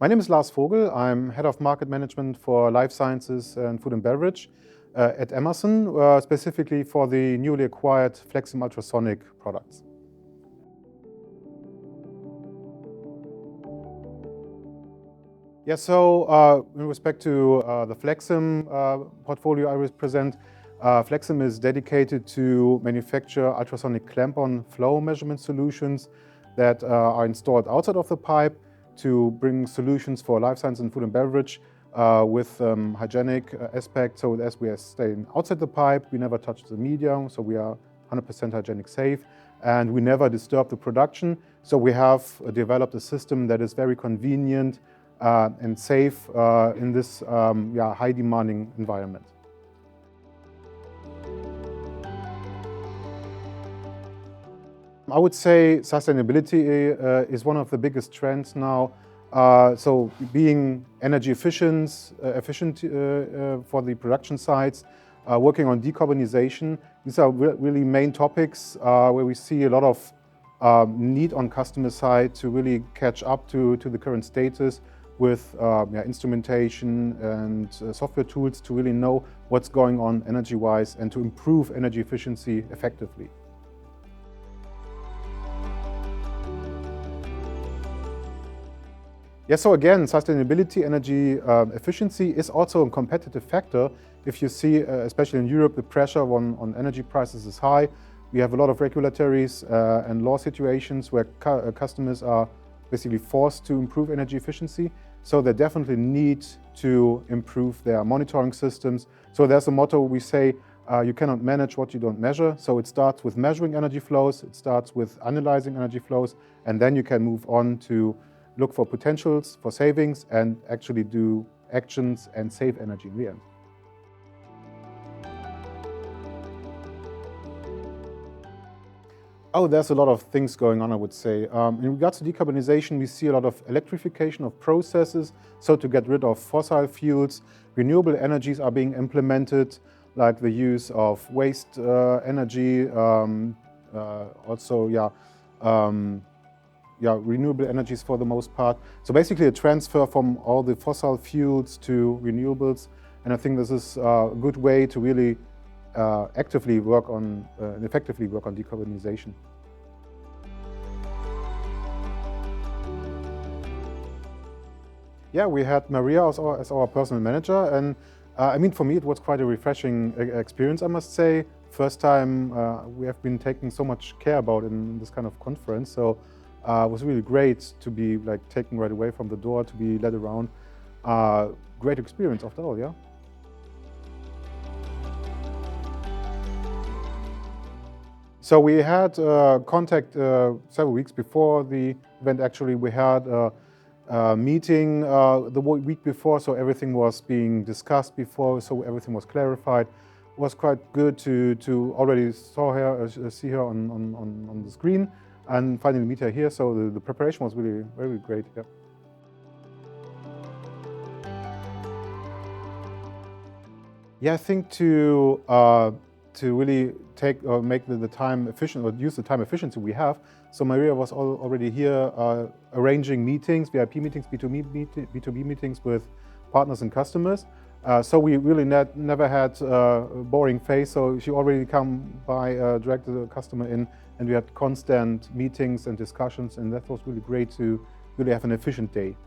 My name is Lars Vogel. I'm Head of Market Management for Life Sciences and Food and Beverage at Emerson, specifically for the newly acquired Flexim ultrasonic products. Yeah, so in respect to the Flexim portfolio I represent, Flexim is dedicated to manufacture ultrasonic clamp-on flow measurement solutions that are installed outside of the pipe to bring solutions for life science and food and beverage with hygienic aspect. So as we are staying outside the pipe, we never touch the medium, so we are 100% hygienic safe, and we never disturb the production. So we have developed a system that is very convenient and safe in this high demanding environment. I would say sustainability is one of the biggest trends now. So being energy efficient for the production sites, working on decarbonization, these are really main topics where we see a lot of need on customer side to really catch up to the current status with instrumentation and software tools to really know what's going on energy-wise and to improve energy efficiency effectively. Yeah, so again, sustainability, energy efficiency is also a competitive factor. If you see, especially in Europe, the pressure on energy prices is high. We have a lot of regulatories and law situations where customers are basically forced to improve energy efficiency. So they definitely need to improve their monitoring systems. So there's a motto we say, you cannot manage what you don't measure. So it starts with measuring energy flows, it starts with analyzing energy flows, and then you can move on to look for potentials for savings and actually do actions and save energy in the end. Oh, there's a lot of things going on, I would say. In regards to decarbonization, we see a lot of electrification of processes. So to get rid of fossil fuels, renewable energies are being implemented, like the use of waste energy, renewable energies for the most part. So basically a transfer from all the fossil fuels to renewables. And I think this is a good way to really actively work on and effectively work on decarbonization. Yeah, we had Maria as our personal manager, and I mean, for me it was quite a refreshing experience, I must say. First time we have been taking so much care about in this kind of conference, so it was really great to be taken right away from the door, to be led around. Great experience after all, yeah. So we had contact several weeks before the event. Actually, we had a meeting the week before, so everything was being discussed before, so everything was clarified. It was quite good to already see her on the screen and finally meet her here. So the preparation was really very great. Yeah. Yeah, I think to really make the time efficient, or use the time efficiency we have. So Maria was already here arranging meetings, VIP meetings, B2B meetings with partners and customers. So we really never had a boring phase. So she already come by, dragged the customer in, and we had constant meetings and discussions, and that was really great to really have an efficient day.